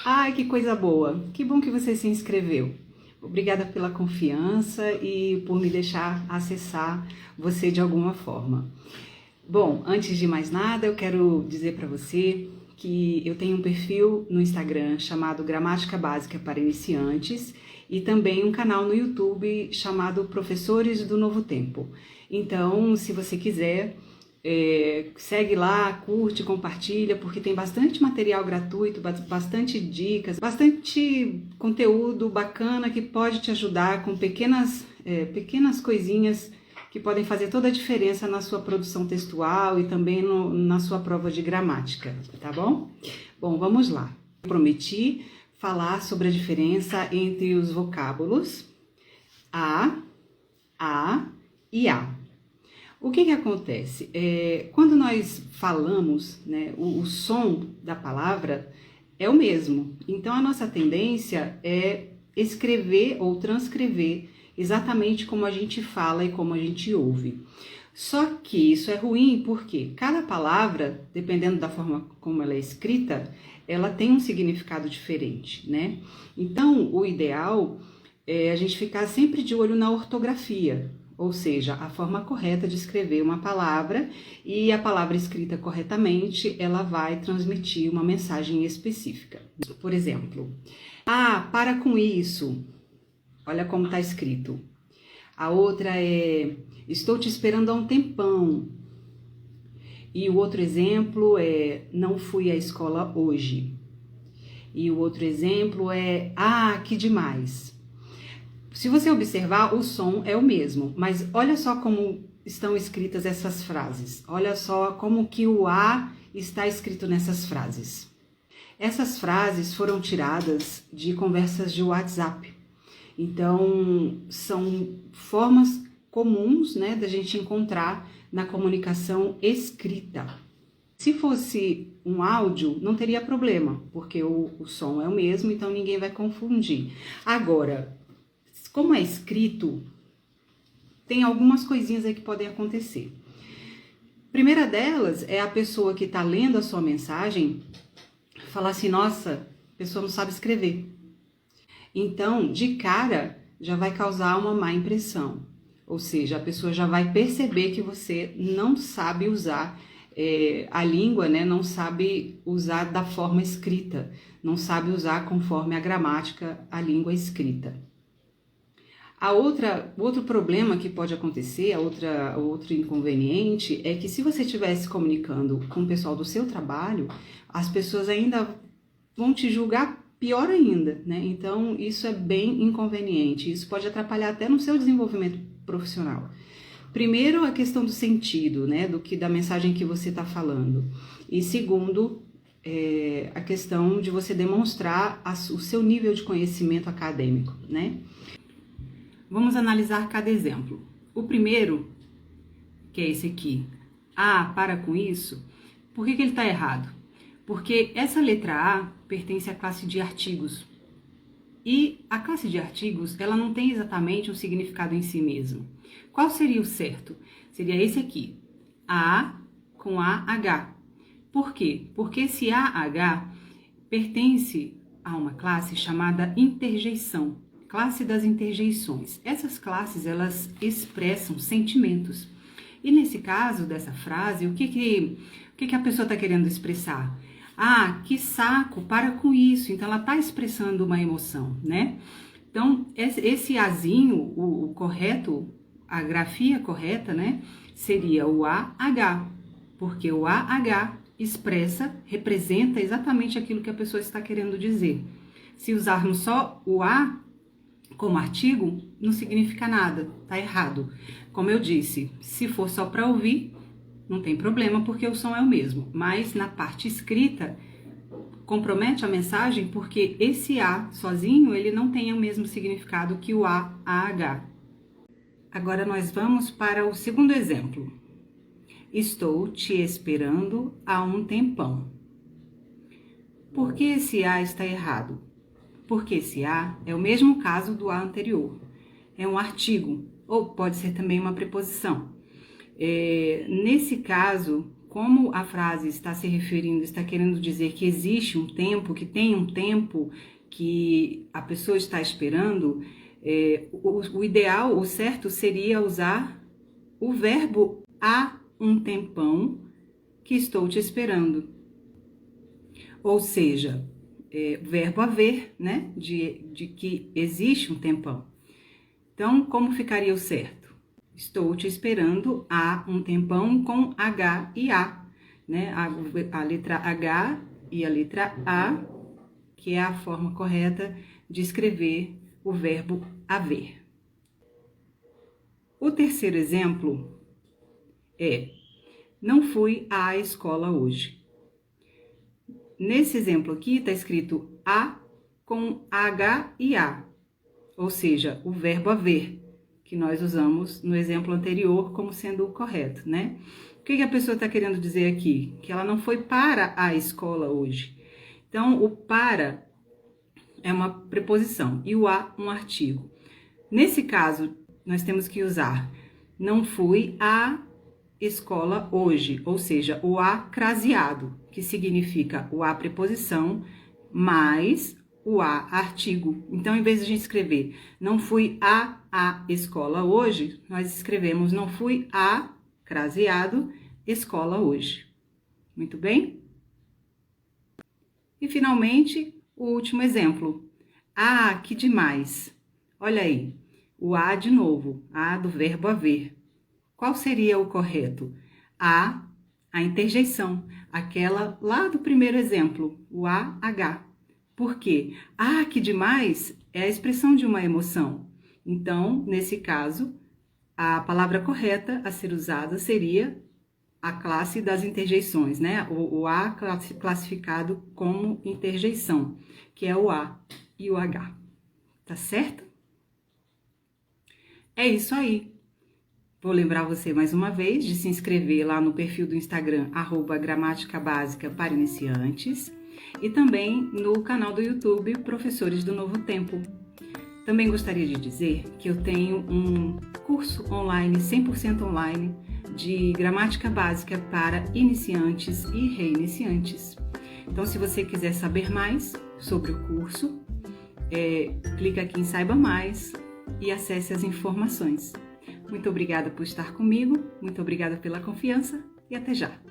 Ai, que coisa boa! Que bom que você se inscreveu. Obrigada pela confiança e por me deixar acessar você de alguma forma. Bom, antes de mais nada, eu quero dizer para você que eu tenho um perfil no Instagram chamado Gramática Básica para Iniciantes e também um canal no YouTube chamado Professores do Novo Tempo. Então, se você quiser, segue lá, curte, compartilha, porque tem bastante material gratuito, bastante dicas, bastante conteúdo bacana que pode te ajudar com pequenas coisinhas que podem fazer toda a diferença na sua produção textual e também na sua prova de gramática, tá bom? Bom, vamos lá. Eu prometi falar sobre a diferença entre os vocábulos a e a. O que acontece? Quando nós falamos, né, o som da palavra é o mesmo. Então, a nossa tendência é escrever ou transcrever exatamente como a gente fala e como a gente ouve. Só que isso é ruim porque cada palavra, dependendo da forma como ela é escrita, ela tem um significado diferente, né? Então, o ideal é a gente ficar sempre de olho na ortografia, ou seja, a forma correta de escrever uma palavra, e a palavra escrita corretamente, ela vai transmitir uma mensagem específica. Por exemplo, para com isso. Olha como está escrito. A outra é, estou te esperando há um tempão. E o outro exemplo é, não fui à escola hoje. E o outro exemplo é, que demais. Se você observar, o som é o mesmo, mas olha só como estão escritas essas frases. Olha só como que o A está escrito nessas frases. Essas frases foram tiradas de conversas de WhatsApp. Então, são formas comuns, né, da gente encontrar na comunicação escrita. Se fosse um áudio, não teria problema, porque o som é o mesmo, então ninguém vai confundir. Agora, como é escrito, tem algumas coisinhas aí que podem acontecer. Primeira delas é a pessoa que está lendo a sua mensagem falar assim, nossa, a pessoa não sabe escrever. Então, de cara, já vai causar uma má impressão. Ou seja, a pessoa já vai perceber que você não sabe usar a língua, né? Não sabe usar da forma escrita, não sabe usar conforme a gramática, a língua escrita. Outro problema que pode acontecer, outro inconveniente, é que se você estiver se comunicando com o pessoal do seu trabalho, as pessoas ainda vão te julgar pior ainda, né? Então, isso é bem inconveniente, isso pode atrapalhar até no seu desenvolvimento profissional. Primeiro, a questão do sentido, né? Da mensagem que você está falando. E segundo, a questão de você demonstrar o seu nível de conhecimento acadêmico, né? Vamos analisar cada exemplo. O primeiro, que é esse aqui, para com isso, por que ele está errado? Porque essa letra A pertence à classe de artigos. E a classe de artigos, ela não tem exatamente um significado em si mesmo. Qual seria o certo? Seria esse aqui, A com AH. Por quê? Porque esse AH pertence a uma classe chamada interjeição, classe das interjeições. Essas classes, elas expressam sentimentos. E nesse caso dessa frase, o que a pessoa está querendo expressar? Que saco, para com isso. Então, ela está expressando uma emoção, né? Então, esse azinho, o correto, a grafia correta, né? Seria o AH, porque o AH representa exatamente aquilo que a pessoa está querendo dizer. Se usarmos só o A como artigo, não significa nada, tá errado. Como eu disse, se for só para ouvir, não tem problema, porque o som é o mesmo. Mas na parte escrita, compromete a mensagem porque esse A sozinho, ele não tem o mesmo significado que o AH. Agora nós vamos para o segundo exemplo. Estou te esperando há um tempão. Por que esse A está errado? Porque esse A é o mesmo caso do A anterior. É um artigo, ou pode ser também uma preposição. Nesse caso, como a frase está se referindo, está querendo dizer que existe um tempo, que tem um tempo que a pessoa está esperando, o ideal, o certo seria usar o verbo há um tempão que estou te esperando. Ou seja, verbo haver, né? De que existe um tempão. Então, como ficaria o certo? Estou te esperando há um tempão com H e A, né? A letra H e a letra A, que é a forma correta de escrever o verbo haver. O terceiro exemplo é: não fui à escola hoje. Nesse exemplo aqui está escrito a com H e A, ou seja, o verbo haver, que nós usamos no exemplo anterior como sendo o correto, né? O que a pessoa está querendo dizer aqui? Que ela não foi para a escola hoje. Então, o para é uma preposição e o a um artigo. Nesse caso, nós temos que usar não fui à escola hoje, ou seja, o a craseado, que significa o a preposição mais o a artigo. Então, em vez de a gente escrever não fui à escola hoje, nós escrevemos não fui à craseado escola hoje. Muito bem? E finalmente, o último exemplo. Ah, que demais! Olha aí, o a de novo, a do verbo haver. Qual seria o correto? A interjeição, aquela lá do primeiro exemplo, o AH. Por quê? Ah, que demais é a expressão de uma emoção. Então, nesse caso, a palavra correta a ser usada seria a classe das interjeições, né? O A classificado como interjeição, que é o A e o H. Tá certo? É isso aí. Vou lembrar você mais uma vez de se inscrever lá no perfil do Instagram, @gramática básica para iniciantes, e também no canal do YouTube Professores do Novo Tempo. Também gostaria de dizer que eu tenho um curso online, 100% online, de gramática básica para iniciantes e reiniciantes. Então, se você quiser saber mais sobre o curso, clica aqui em Saiba Mais e acesse as informações. Muito obrigada por estar comigo, muito obrigada pela confiança e até já!